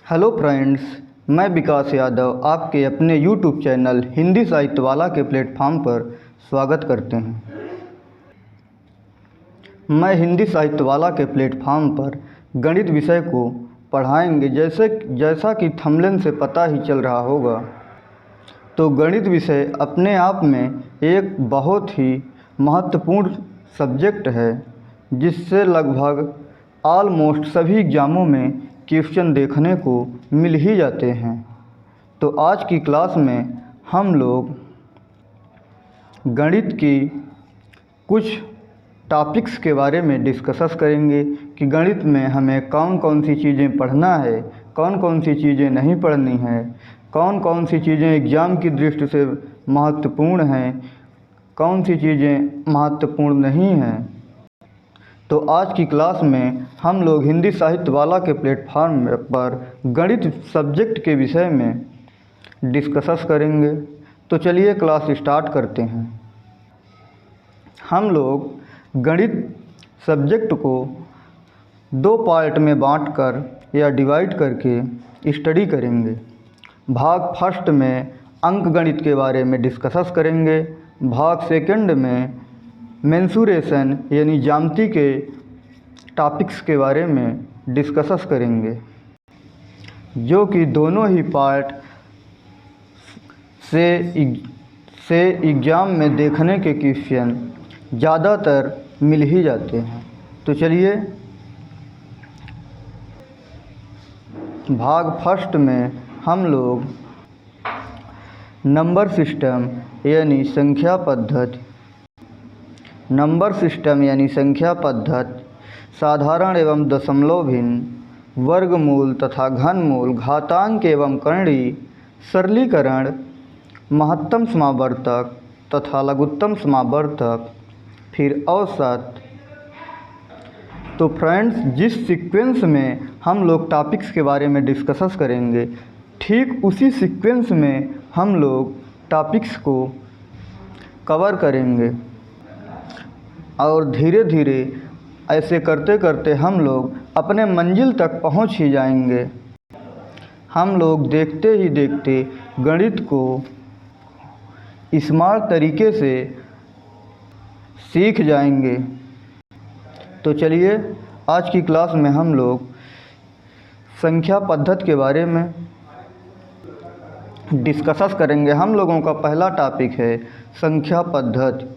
Hello friends, मैं विकास यादव आपके अपने यूट्यूब चैनल हिंदी साहित्य वाला के प्लेटफॉर्म पर स्वागत करते हैं। मैं हिंदी साहित्य वाला के प्लेटफॉर्म पर गणित विषय को पढ़ाएंगे। जैसा कि थंबनेल से पता ही चल रहा होगा, तो गणित विषय अपने आप में एक बहुत ही महत्वपूर्ण सब्जेक्ट है, जिससे लगभग ऑलमोस्ट सभी एग्ज़ामों में क्वेश्चन देखने को मिल ही जाते हैं। तो आज की क्लास में हम लोग गणित की कुछ टॉपिक्स के बारे में डिस्कस करेंगे कि गणित में हमें कौन कौन सी चीज़ें पढ़ना है, कौन कौन सी चीज़ें नहीं पढ़नी है, कौन कौन सी चीज़ें एग्ज़ाम की दृष्टि से महत्वपूर्ण हैं, कौन सी चीज़ें महत्वपूर्ण नहीं हैं। तो आज की क्लास में हम लोग हिंदी साहित्य वाला के प्लेटफॉर्म पर गणित सब्जेक्ट के विषय में डिस्कस करेंगे। तो चलिए क्लास स्टार्ट करते हैं। हम लोग गणित सब्जेक्ट को दो पार्ट में बांटकर या डिवाइड करके स्टडी करेंगे। भाग फर्स्ट में अंक गणित के बारे में डिस्कस करेंगे। भाग सेकंड में मेंसुरेशन यानी ज्यामिति के टॉपिक्स के बारे में डिस्कस करेंगे, जो कि दोनों ही पार्ट से एग्ज़ाम में देखने के क्वेश्चन ज़्यादातर मिल ही जाते हैं। तो चलिए भाग फर्स्ट में हम लोग नंबर सिस्टम यानी संख्या पद्धति, साधारण एवं दशमलव भिन्न, वर्गमूल तथा घनमूल, घातांक एवं करणी, सरलीकरण, महत्तम समावर्तक तथा लघुत्तम समावर्तक, फिर औसत। तो फ्रेंड्स, जिस सीक्वेंस में हम लोग टॉपिक्स के बारे में डिस्कस करेंगे, ठीक उसी सीक्वेंस में हम लोग टॉपिक्स को कवर करेंगे और धीरे धीरे ऐसे करते करते हम लोग अपने मंजिल तक पहुंच ही जाएंगे। हम लोग देखते ही देखते गणित को स्मार्ट तरीके से सीख जाएंगे। तो चलिए आज की क्लास में हम लोग संख्या पद्धति के बारे में डिस्कस करेंगे। हम लोगों का पहला टॉपिक है संख्या पद्धति।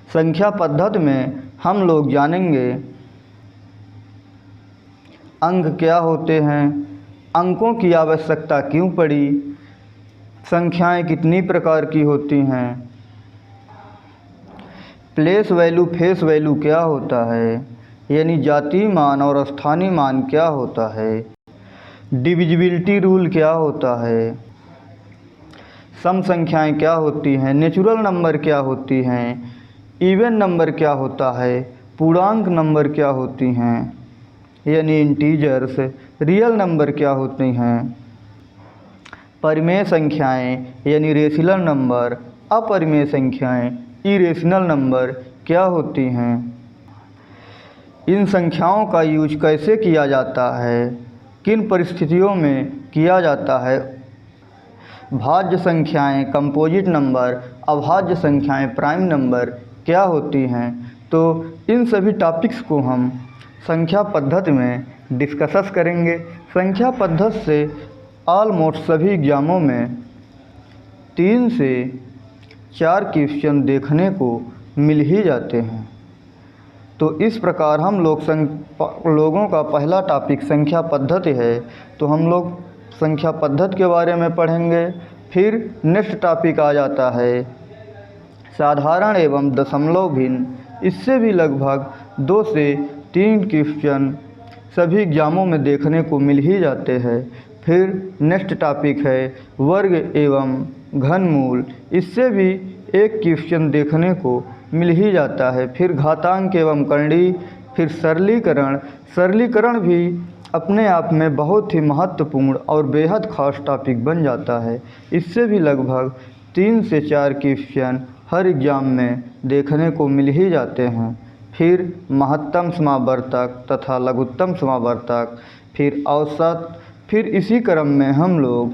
संख्या पद्धति में हम लोग जानेंगे अंक क्या होते हैं, अंकों की आवश्यकता क्यों पड़ी, संख्याएं कितनी प्रकार की होती हैं, प्लेस वैल्यू फेस वैल्यू क्या होता है, यानी जातीय मान और स्थानीय मान क्या होता है, डिविजिबिलिटी रूल क्या होता है, सम संख्याएं क्या होती हैं, नेचुरल नंबर क्या होती हैं, इवन नंबर क्या होता है, पूर्णांक नंबर क्या होती हैं यानी इंटीजर्स, रियल नंबर क्या होती हैं, परिमेय संख्याएं यानी रेशनल नंबर, अपरिमेय संख्याएं इरेशनल नंबर क्या होती हैं, इन संख्याओं का यूज कैसे किया जाता है, किन परिस्थितियों में किया जाता है, भाज्य संख्याएं, कंपोजिट नंबर, अभाज्य संख्याएं, प्राइम नंबर क्या होती हैं। तो इन सभी टॉपिक्स को हम संख्या पद्धति में डिस्कस करेंगे। संख्या पद्धति से ऑलमोस्ट सभी एग्ज़ामों में 3 से 4 क्वेश्चन देखने को मिल ही जाते हैं। तो इस प्रकार हम लोगों का पहला टॉपिक संख्या पद्धति है। तो हम लोग संख्या पद्धति के बारे में पढ़ेंगे। फिर नेक्स्ट टॉपिक आ जाता है साधारण एवं दशमलव भिन्न। इससे भी लगभग 2 से 3 क्वेश्चन सभी एग्ज़ामों में देखने को मिल ही जाते हैं। फिर नेक्स्ट टॉपिक है वर्ग एवं घनमूल। इससे भी एक क्वेश्चन देखने को मिल ही जाता है। फिर घातांक एवं करणी, फिर सरलीकरण भी अपने आप में बहुत ही महत्वपूर्ण और बेहद खास टॉपिक बन जाता है। इससे भी लगभग 3 से 4 क्वेश्चन हर एग्ज़ाम में देखने को मिल ही जाते हैं। फिर महत्तम समावर्तक तथा लघुत्तम समावर्तक, फिर औसत, फिर इसी क्रम में हम लोग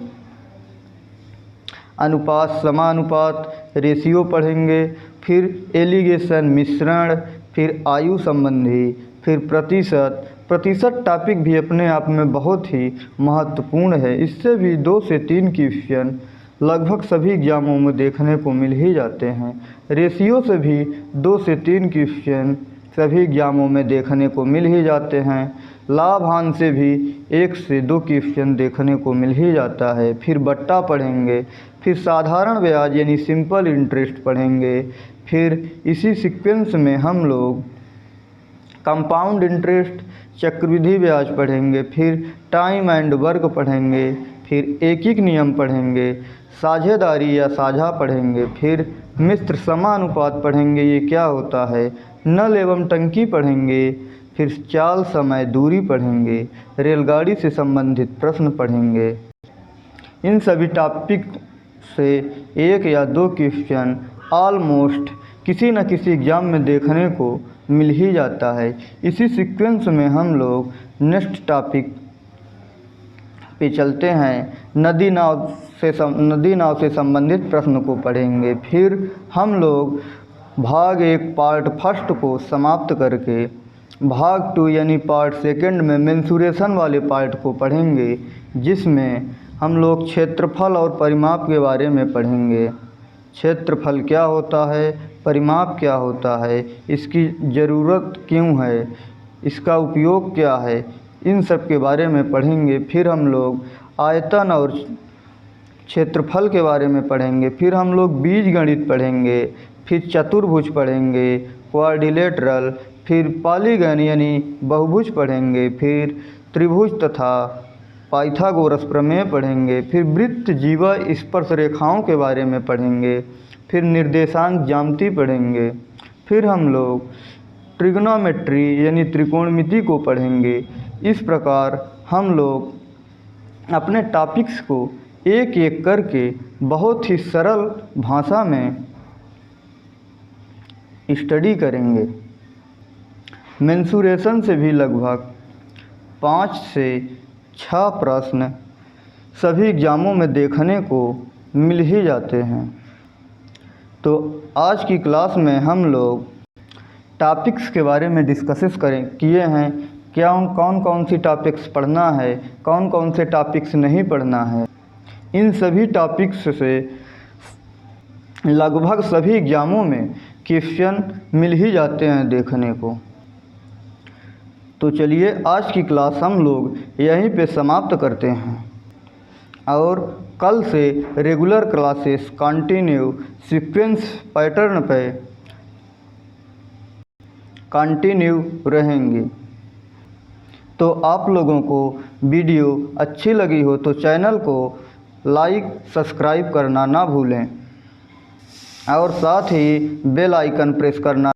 अनुपात, समानुपात, रेशियो पढ़ेंगे, फिर एलिगेशन मिश्रण, फिर आयु संबंधी, फिर प्रतिशत। प्रतिशत टॉपिक भी अपने आप में बहुत ही महत्वपूर्ण है। इससे भी 2 से 3 क्वेश्चन लगभग सभी एग्जामों में देखने को मिल ही जाते हैं। रेशियो से भी 2 से 3 क्वेश्चन सभी एग्जामों में देखने को मिल ही जाते हैं। लाभांश से भी 1 से 2 क्वेश्चन देखने को मिल ही जाता है। फिर बट्टा पढ़ेंगे, फिर साधारण ब्याज यानी सिंपल इंटरेस्ट पढ़ेंगे, फिर इसी सीक्वेंस में हम लोग कंपाउंड इंटरेस्ट, चक्रवृद्धि ब्याज पढ़ेंगे, फिर टाइम एंड वर्क पढ़ेंगे, फिर एकीक नियम पढ़ेंगे, साझेदारी या साझा पढ़ेंगे, फिर मिश्र समानुपात पढ़ेंगे, ये क्या होता है, नल एवं टंकी पढ़ेंगे, फिर चाल, समय, दूरी पढ़ेंगे, रेलगाड़ी से संबंधित प्रश्न पढ़ेंगे। इन सभी टॉपिक से 1 या 2 क्वेश्चन ऑलमोस्ट किसी न किसी एग्ज़ाम में देखने को मिल ही जाता है। इसी सीक्वेंस में हम लोग नेक्स्ट टॉपिक पे चलते हैं। नदी नाव से संबंधित प्रश्न को पढ़ेंगे। फिर हम लोग भाग 1 पार्ट फर्स्ट को समाप्त करके भाग 2 यानी पार्ट सेकंड में मेंसुरेशन वाले पार्ट को पढ़ेंगे, जिसमें हम लोग क्षेत्रफल और परिमाप के बारे में पढ़ेंगे। क्षेत्रफल क्या होता है, परिमाप क्या होता है, इसकी ज़रूरत क्यों है, इसका उपयोग क्या है, इन सब के बारे में पढ़ेंगे। फिर हम लोग आयतन और क्षेत्रफल के बारे में पढ़ेंगे। फिर हम लोग बीजगणित पढ़ेंगे, फिर चतुर्भुज पढ़ेंगे, क्वाड्रिलेटरल, फिर पॉलीगन यानी बहुभुज पढ़ेंगे, फिर त्रिभुज तथा पाइथागोरस प्रमेय पढ़ेंगे, फिर वृत्त, जीवा, स्पर्श रेखाओं के बारे में पढ़ेंगे, फिर निर्देशांक ज्यामिति पढ़ेंगे, फिर हम लोग ट्रिग्नोमेट्री यानी त्रिकोणमिति को पढ़ेंगे। इस प्रकार हम लोग अपने टॉपिक्स को एक एक करके बहुत ही सरल भाषा में स्टडी करेंगे। मेंसुरेशन से भी लगभग 5 से 6 प्रश्न सभी एग्ज़ामों में देखने को मिल ही जाते हैं। तो आज की क्लास में हम लोग टॉपिक्स के बारे में डिस्कसेस किए हैं, कौन कौन सी टॉपिक्स पढ़ना है, कौन कौन से टॉपिक्स नहीं पढ़ना है। इन सभी टॉपिक्स से लगभग सभी एग्ज़ामों में क्वेश्चन मिल ही जाते हैं देखने को। तो चलिए आज की क्लास हम लोग यहीं पे समाप्त करते हैं और कल से regular classes continue sequence pattern पे कंटिन्यू रहेंगी। तो आप लोगों को वीडियो अच्छी लगी हो तो चैनल को लाइक, सब्सक्राइब करना ना भूलें और साथ ही बेल आइकन प्रेस करना